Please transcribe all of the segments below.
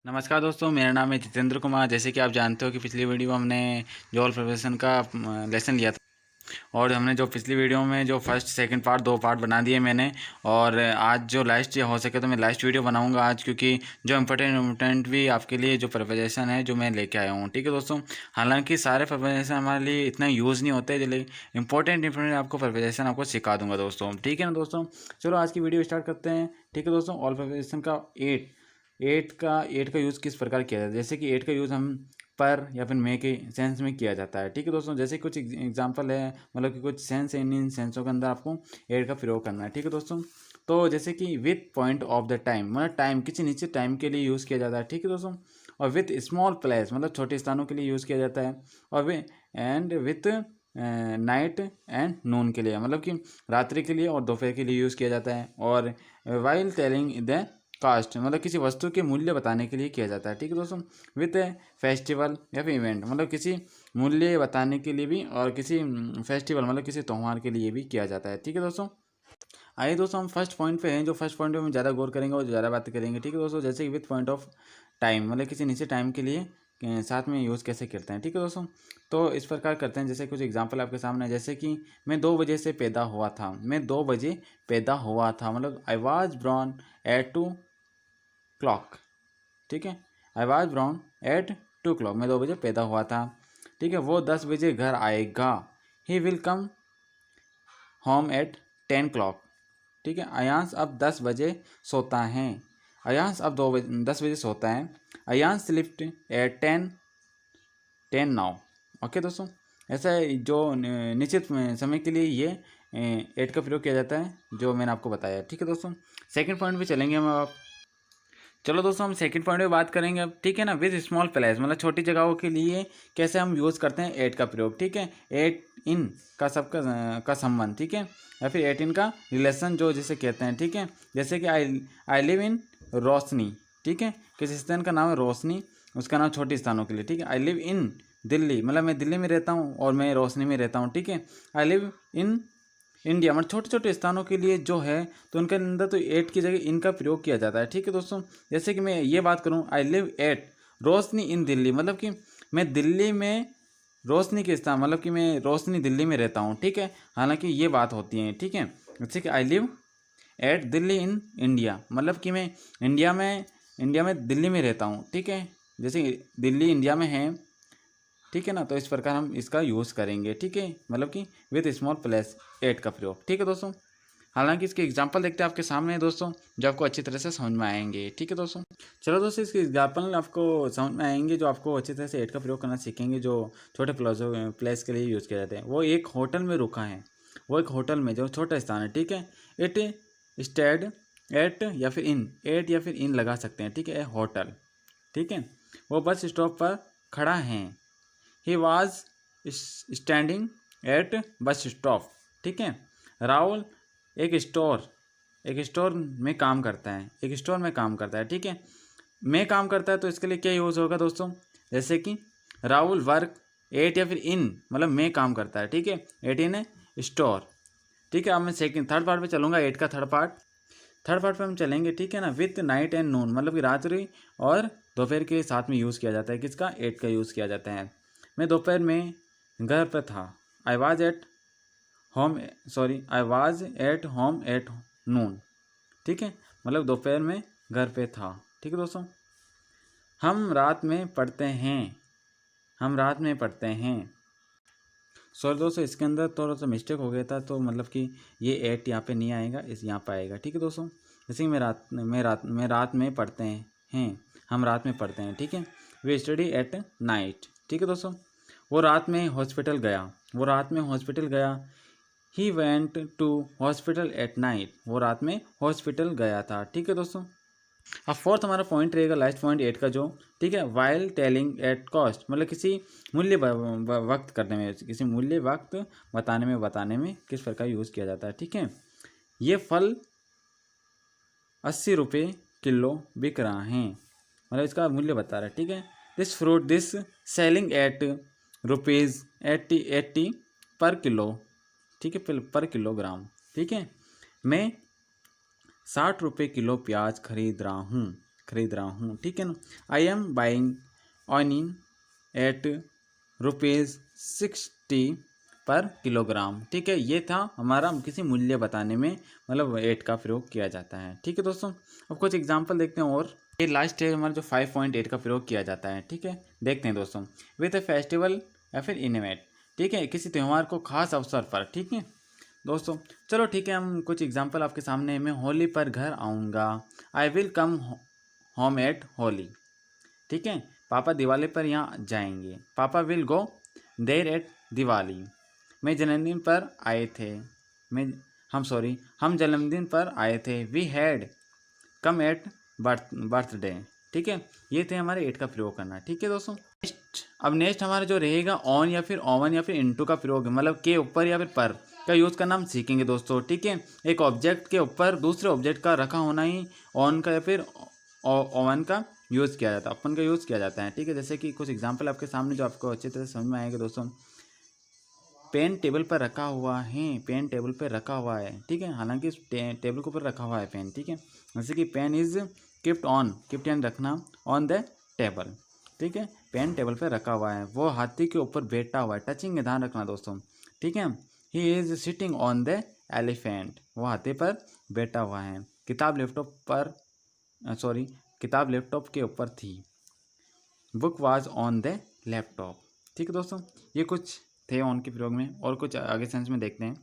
नमस्कार दोस्तों, मेरा नाम है जितेंद्र कुमार। जैसे कि आप जानते हो कि पिछली वीडियो में हमने जॉल प्रिपरेशन का लेसन लिया था और हमने जो पिछली वीडियो में जो फर्स्ट सेकंड पार्ट दो पार्ट बना दिए मैंने। और आज जो लास्ट हो सके तो मैं लास्ट वीडियो बनाऊंगा आज, क्योंकि जो इम्पोर्टेंट भी आपके लिए जो प्रिपरेशन है जो मैं लेके आया हूँ। ठीक है दोस्तों, हालांकि सारे प्रिपरेशन हमारे लिए इतना यूज़ नहीं होते, लेकिन इंपॉर्टेंट आपको प्रिपरेशन आपको सिखा दूंगा दोस्तों। ठीक है ना दोस्तों, चलो आज की वीडियो स्टार्ट करते हैं। ठीक है दोस्तों, ऑल प्रिपरेशन का एट का यूज़ किस प्रकार किया जाता है। जैसे कि एट का यूज़ हम पर या फिर मे के सेंस में किया जाता है। ठीक है दोस्तों, जैसे कुछ एग्जांपल है, मतलब कि कुछ सेंस है, इन सेंसों के अंदर आपको एट का प्रयोग करना है। ठीक है दोस्तों, तो जैसे कि with point of the time, मतलब टाइम किसी निश्चित टाइम के लिए यूज़ किया जाता है। ठीक है दोस्तों, और विथ स्मॉल प्लेस, मतलब छोटे स्थानों के लिए यूज़ किया जाता है। और वे and with night and noon के लिए, मतलब कि रात्रि के लिए और दोपहर के लिए यूज़ किया जाता है। और वाइल टेलिंग द कास्ट, मतलब किसी वस्तु के मूल्य बताने के लिए किया जाता है। ठीक है दोस्तों, विथ फेस्टिवल या फिर इवेंट, मतलब किसी मूल्य बताने के लिए भी, और किसी फेस्टिवल मतलब किसी त्यौहार के लिए भी किया जाता है। ठीक है दोस्तों, आइए दोस्तों हम फर्स्ट पॉइंट पे हैं। जो फर्स्ट पॉइंट पे हम ज़्यादा गौर करेंगे और ज़्यादा बात करेंगे। ठीक है दोस्तों, जैसे कि विथ पॉइंट ऑफ टाइम, मतलब किसी निश्चित टाइम के लिए साथ में यूज़ कैसे करते हैं। ठीक है दोस्तों, तो इस प्रकार करते हैं। जैसे कुछ एग्जांपल आपके सामने है, जैसे कि मैं 2 बजे से पैदा हुआ था। मैं 2 बजे पैदा हुआ था, मतलब आई वॉज ब्रॉर्न एट 2 o'clock। ठीक है, आई वॉज ब्रॉर्न एट 2 o'clock, मैं 2 बजे पैदा हुआ था। ठीक है, वो 10 बजे घर आएगा। He will come home eight 10 o'clock। ठीक है, अयांश अब 10 बजे सोता है। अयांश अब 10 बजे सोता है। Ayansh slept at 10 now. Okay दोस्तों, ऐसा है जो निश्चित समय के लिए ये एट का प्रयोग किया जाता है, जो मैंने आपको बताया। ठीक है दोस्तों, सेकंड पॉइंट पे चलेंगे हम अब। चलो दोस्तों, हम सेकंड पॉइंट पे बात करेंगे अब। ठीक है ना, विद स्मॉल प्लेस, मतलब छोटी जगहों के लिए कैसे हम यूज़ करते हैं एट का प्रयोग। ठीक है, एट इन का सबका का संबंध। ठीक है, या फिर एट इन का रिलेशन जो जिसे कहते हैं। ठीक है, जैसे कि आई लिव इन रोशनी। ठीक है, किसी स्थान का नाम है रोशनी, उसका नाम छोटे स्थानों के लिए। ठीक है, आई लिव इन दिल्ली, मतलब मैं दिल्ली में रहता हूँ और मैं रोशनी में रहता हूँ। ठीक है, आई लिव इन इंडिया, मतलब छोटे छोटे स्थानों के लिए जो है, तो उनके अंदर तो एट की जगह इनका प्रयोग किया जाता है। ठीक है दोस्तों, जैसे कि मैं ये बात करूँ, आई लिव एट रोशनी इन दिल्ली, मतलब कि मैं दिल्ली में रोशनी के स्थान, मतलब कि मैं रोशनी दिल्ली में रहता हूँ। ठीक है, हालांकि ये बात होती है। ठीक है, जैसे कि I live at Delhi in India, मतलब कि मैं इंडिया में दिल्ली में रहता हूँ। ठीक है, जैसे दिल्ली इंडिया में है। ठीक है ना, तो इस प्रकार हम इसका यूज़ करेंगे। ठीक है, मतलब कि विथ स्मॉल प्लस एट का प्रयोग। ठीक है दोस्तों, हालांकि इसके एग्जाम्पल देखते हैं आपके सामने है दोस्तों, जो आपको अच्छी तरह से समझ में आएंगे। ठीक है दोस्तों, चलो दोस्तों, इसके एग्जाम्पल आपको समझ में आएंगे, जो आपको अच्छी तरह से एट का प्रयोग करना सीखेंगे, जो छोटे प्लेस के लिए यूज़ किए जाते हैं। वो एक होटल में रुका है, वो एक होटल में जो छोटा स्थान है। ठीक है, इट स्टेड एट या फिर इन, एट या फिर इन लगा सकते हैं। ठीक है, होटल। ठीक है, वो बस स्टॉप पर खड़ा है। He was standing at bus stop. ठीक है, राहुल एक स्टोर में काम करता है, एक स्टोर में काम करता है। ठीक है, में काम करता है, तो इसके लिए क्या यूज़ होगा दोस्तों, जैसे कि राहुल वर्क एट या फिर इन, मतलब में काम करता है। ठीक है, एट इन स्टोर। ठीक है, अब मैं थर्ड पार्ट पे चलूँगा, एट का थर्ड पार्ट पे हम चलेंगे। ठीक है ना, विथ नाइट एंड नून, मतलब कि रात्रि और दोपहर के साथ में यूज़ किया जाता है। किसका, एट का यूज़ किया जाता है। मैं दोपहर में घर पर था। I was at home, I was at home at noon. ठीक है, मतलब दोपहर में घर पे था। ठीक है दोस्तों, हम रात में पढ़ते हैं, हम रात में पढ़ते हैं। सॉरी दोस्तों, इसके अंदर थोड़ा सा मिस्टेक हो गया था, तो मतलब कि ये एट यहाँ पे नहीं आएगा, इस यहाँ पे आएगा। ठीक है दोस्तों, जैसे कि मैं रात में पढ़ते हैं, हम रात में पढ़ते हैं। ठीक है, वे स्टडी एट नाइट। ठीक है दोस्तों, वो रात में हॉस्पिटल गया, वो रात में हॉस्पिटल गया। He went to hospital at night, वो रात में हॉस्पिटल गया था। ठीक है दोस्तों, अब फोर्थ हमारा पॉइंट रहेगा, लास्ट पॉइंट एट का जो। ठीक है, वाइल टेलिंग एट कॉस्ट, मतलब किसी मूल्य वक्त करने में, किसी मूल्य वक्त बताने में किस प्रकार यूज़ किया जाता है। ठीक है, ये फल 80 रुपये किलो बिक रहा है, मतलब इसका मूल्य बता रहा है। ठीक है, दिस सेलिंग एट रुपीज़ 80 पर किलो। ठीक है, पर किलोग्राम। ठीक है, मैं 60 रुपये किलो प्याज खरीद रहा हूँ। खरीद रहा हूँ, ठीक है ना। I am buying onion at ₹60 per kilogram, ठीक है। ये था हमारा किसी मूल्य बताने में मतलब एट का प्रयोग किया जाता है, ठीक है दोस्तों। अब कुछ एग्जांपल देखते हैं और ये लास्ट है हमारा जो 5.8 का प्रयोग किया जाता है, ठीक है। देखते हैं दोस्तों, विथ ए फेस्टिवल या फिर इनवेट, ठीक है, किसी त्यौहार को खास अवसर पर, ठीक है दोस्तों। चलो ठीक है, हम कुछ एग्जांपल आपके सामने, मैं होली पर घर आऊँगा, I will come home at Holi, ठीक है। पापा दिवाली पर यहाँ जाएंगे, papa will go there at Diwali. मैं जन्मदिन पर आए थे, हम जन्मदिन पर आए थे, we had come at birthday, ठीक है। ये थे हमारे एट का प्रयोग करना, ठीक है दोस्तों। अब नेक्स्ट हमारा जो रहेगा ऑन या फिर ओवन या फिर इनटू का प्रयोग है, मतलब के ऊपर या फिर पर का यूज़ करना हम सीखेंगे दोस्तों, ठीक है। एक ऑब्जेक्ट के ऊपर दूसरे ऑब्जेक्ट का रखा होना ही ऑन का या फिर ओवन का यूज़ किया जाता है, अपन का यूज़ किया जाता है, ठीक है। जैसे कि कुछ एग्जांपल आपके सामने जो आपको अच्छी तरह समझ में आएगा दोस्तों। पेन टेबल पर रखा हुआ है, पेन टेबल पर रखा हुआ है, ठीक है। हालांकि टेबल के ऊपर रखा हुआ है पेन, ठीक है। जैसे कि पेन इज किप्ट यानी रखना, ऑन द टेबल, ठीक है। पेन टेबल पर रखा हुआ है, वो हाथी के ऊपर बैठा हुआ है, टचिंग में ध्यान रखना दोस्तों, ठीक है। He is sitting on the elephant, वो हाथी पर बैठा हुआ है। किताब लैपटॉप के ऊपर थी, book was on the laptop, ठीक है दोस्तों। ये कुछ थे ऑन के प्रयोग में, और कुछ आगे सेंस में देखते हैं।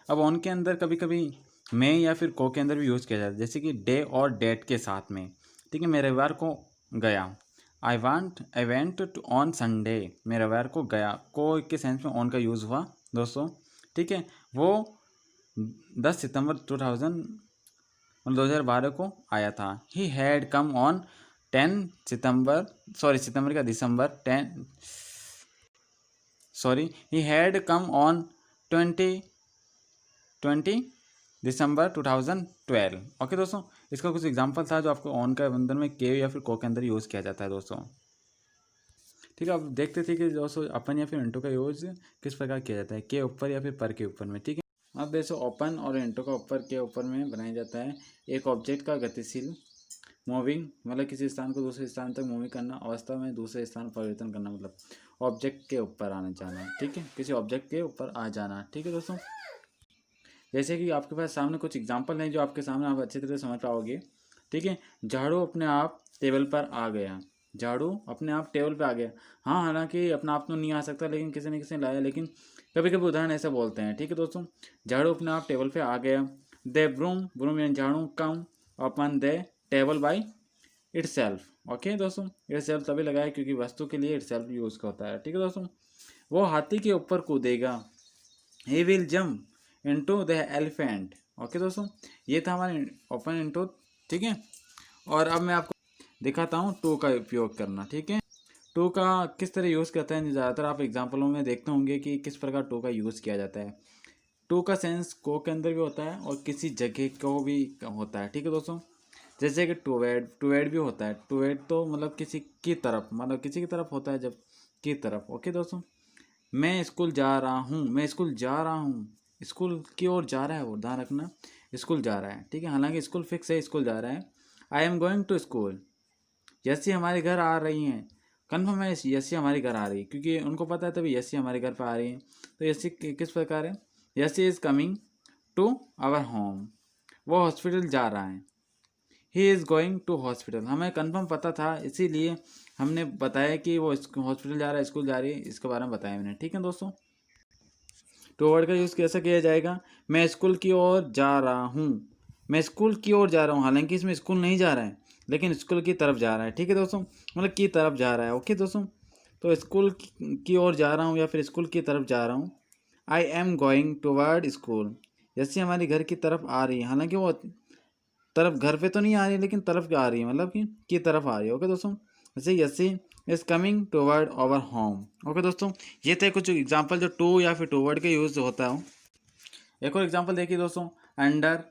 अब ऑन के अंदर कभी कभी मैं या फिर को के अंदर भी यूज़ किया जाता है, जैसे कि डे और डेट के साथ में, ठीक है। मैं रविवार को गया, I went to on Sunday, मैं रविवार को गया, को के सेंस में ऑन का यूज़ हुआ दोस्तों, ठीक है। वो 10 सितंबर 2012 को आया था। ही हैड कम ऑन 10 सितंबर, सितंबर का दिसंबर 10, he had come on 20 December 2012, okay दोस्तों। इसका कुछ एग्जांपल था जो आपको ऑन का अंदर में के या फिर को के अंदर यूज़ किया जाता है दोस्तों, ठीक है। अब देखते थे कि दोस्तों अपन या फिर इंटू का यूज़ किस प्रकार किया जाता है, के ऊपर या फिर पर के ऊपर में, ठीक है। अब दोस्तों ओपन और इंटू का ऊपर के ऊपर में बनाया जाता है। एक ऑब्जेक्ट का गतिशील मूविंग, मतलब किसी स्थान को दूसरे स्थान तक मूविंग करना, अवस्था में दूसरे स्थान परिवर्तन करना, मतलब ऑब्जेक्ट के ऊपर आना जाना, ठीक है, किसी ऑब्जेक्ट के ऊपर आ जाना, ठीक है दोस्तों। जैसे कि आपके पास सामने कुछ एग्जांपल हैं जो आपके सामने आप अच्छी तरह समझ पाओगे, ठीक है। झाड़ू अपने आप टेबल पर आ गया, झाड़ू अपने आप टेबल पर आ गया। हाँ, हालांकि अपना आप तो नहीं आ सकता, लेकिन किसी न किसी ने लाया, लेकिन कभी कभी उदाहरण ऐसे बोलते हैं, ठीक है दोस्तों। झाड़ू अपने आप टेबल पर आ गया। द ब्रूम यानी झाड़ू come upon the table by itself, okay दोस्तों। इटसेल्फ तभी लगाया क्योंकि वस्तु के लिए इटसेल्फ यूज़ का होता है, ठीक है दोस्तों। वो हाथी के ऊपर कूदेगा, he will jump into the elephant, okay दोस्तों। ये था हमारे ओपन इनटू, ठीक है। और अब मैं आपको दिखाता हूँ टू का उपयोग करना, ठीक है। टू का किस तरह यूज़ करते हैं, ज़्यादातर आप एग्जाम्पलों में देखते होंगे कि किस प्रकार टू का यूज़ किया जाता है। टू का सेंस को के अंदर भी होता है और किसी जगह को भी होता है, ठीक है दोस्तों। जैसे कि टू एड भी होता है। टू एड तो मतलब किसी की तरफ, मतलब किसी की तरफ होता है जब की तरफ, ओके दोस्तों। मैं स्कूल जा रहा हूँ, मैं स्कूल जा रहा हूँ, स्कूल की ओर जा रहा है, वो ध्यान रखना, स्कूल जा रहा है, ठीक है। हालांकि स्कूल फिक्स है, स्कूल जा रहा है। I am going to school, यसी हमारे घर आ रही हैं, कन्फर्म है यसी हमारे घर आ रही है, क्योंकि उनको पता है तभी यसी हमारे घर पर आ रही है। तो यसी किस प्रकार है, यसी is coming to our home, वो हॉस्पिटल जा रहा है। He is going to hospital, हमें कन्फर्म पता था, इसीलिए हमने बताया कि वो हॉस्पिटल जा रहा है, स्कूल जा रही है, इसके बारे में बताया मैंने, ठीक है दोस्तों। टू वर्ड का यूज़ कैसे किया जाएगा, मैं स्कूल की ओर जा रहा हूँ, मैं स्कूल की ओर जा रहा हूँ, हालांकि इसमें स्कूल नहीं जा रहा है, लेकिन स्कूल की तरफ जा रहा है, ठीक है दोस्तों, मतलब की तरफ जा रहा है, ओके दोस्तों। तो स्कूल की ओर जा रहा हूँ या फिर स्कूल की तरफ जा रहा हूँ। आई एम गोइंग टूवर्ड स्कूल, जैसे हमारी घर की तरफ आ रही है, हालांकि वो तरफ घर पे तो नहीं आ रही है, लेकिन तरफ आ रही है, मतलब कि की तरफ आ रही है, ओके दोस्तों। जैसे यसी is coming toward our home, okay दोस्तों। ये थे कुछ एग्जांपल जो टू या फिर टूवर्ड के यूज होता है। एक और एग्जांपल देखिए दोस्तों, अंडर,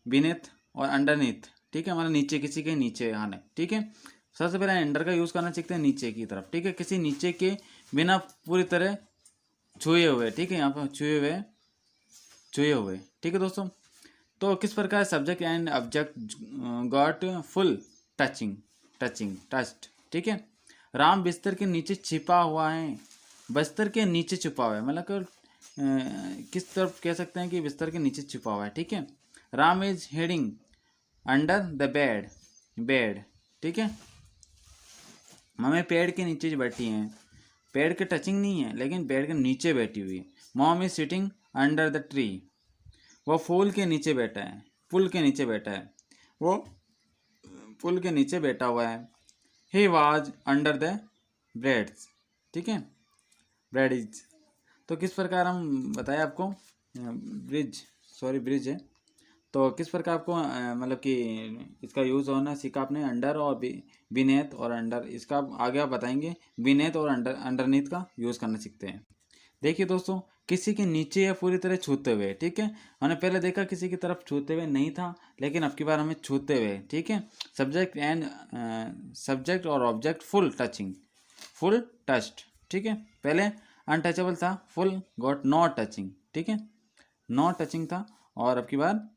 बीनेथ और अंडरनीथ, ठीक है, मतलब नीचे, किसी के नीचे आने, ठीक है। सबसे पहले अंडर का यूज़ करना सीखते हैं नीचे की तरफ, ठीक है, किसी नीचे के बिना पूरी तरह छुए हुए, ठीक है, यहाँ पर छुए हुए, ठीक है दोस्तों। तो किस प्रकार subject and object got full touching, touching, टस्ट, ठीक है। राम बिस्तर के नीचे छिपा हुआ है, बिस्तर के नीचे छुपा हुआ है, मतलब किस तरफ कह सकते हैं कि बिस्तर के नीचे छुपा हुआ है, ठीक है। Ram is heading under the bed, bed, ठीक है। मम्मी पेड़ के नीचे बैठी हैं, पेड़ के टचिंग नहीं है लेकिन पेड़ के नीचे बैठी हुई है। Mom is sitting under the tree, वो फूल के नीचे बैठा है, पुल के नीचे बैठा है, वो पुल के नीचे बैठा हुआ है। He was under the breads, ठीक है, ब्रेड इज। तो किस प्रकार हम बताए आपको, ब्रिज, सॉरी ब्रिज है, तो किस प्रकार आपको मतलब कि इसका यूज़ होना सीखा आपने, अंडर और बीनेथ और अंडर, इसका आगे आप बताएंगे बीनेथ और अंडरनीथ का यूज़ करना सीखते हैं। देखिए दोस्तों, किसी के नीचे या पूरी तरह छूते हुए, ठीक है। हमने पहले देखा किसी की तरफ छूते हुए नहीं था, लेकिन अब की बार हमें छूते हुए, ठीक है। सब्जेक्ट एंड सब्जेक्ट और object full touching, full touched, ठीक है। पहले अनटचेबल था, फुल गॉट नॉट टचिंग, ठीक है, नॉट टचिंग था, और अब की बार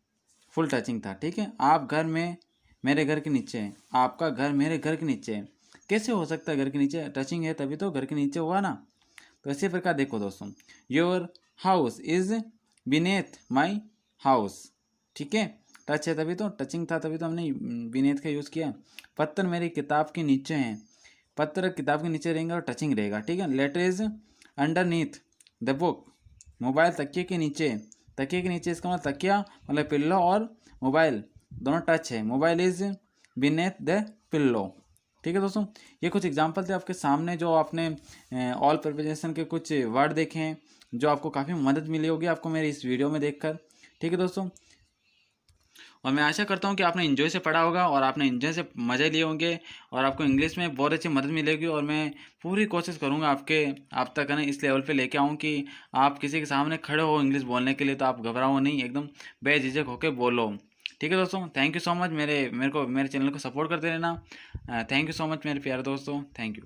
फुल टचिंग था, ठीक है। आप घर में मेरे घर के नीचे हैं, आपका घर मेरे घर के नीचे है, कैसे हो सकता है घर के नीचे, टचिंग है तभी तो घर के नीचे हुआ ना। तो इसी प्रकार देखो दोस्तों, your house is beneath my house, ठीक है, टच है तभी तो, टचिंग था तभी तो हमने बीनेथ का यूज़ किया। पत्थर मेरी किताब के नीचे हैं, पत्थर किताब के नीचे रहेंगे और टचिंग रहेगा, ठीक है। Letter is underneath the book, mobile तकिए के नीचे, तकिए के नीचे इसका मतलब तकिया मतलब पिल्लो और मोबाइल दोनों टच है, mobile is beneath the pillow, ठीक है दोस्तों। ये कुछ एग्जांपल थे आपके सामने, जो आपने ऑल प्रिपोजिशन के कुछ वर्ड देखे हैं, जो आपको काफ़ी मदद मिली होगी आपको मेरे इस वीडियो में देखकर, ठीक है दोस्तों। और मैं आशा करता हूँ कि आपने इन्जॉय से पढ़ा होगा और आपने इन्जॉय से मज़े लिए होंगे, और आपको इंग्लिश में बहुत अच्छी मदद मिलेगी, और मैं पूरी कोशिश करूँगा आप तक है इस लेवल पे लेके आऊँ कि आप किसी के सामने खड़े हो इंग्लिश बोलने के लिए तो आप घबराओ नहीं, एकदम बेझिझक होकर बोलो, ठीक है दोस्तों। थैंक यू सो मच, मेरे चैनल को सपोर्ट करते रहना। थैंक यू सो मच मेरे प्यारे दोस्तों, थैंक यू।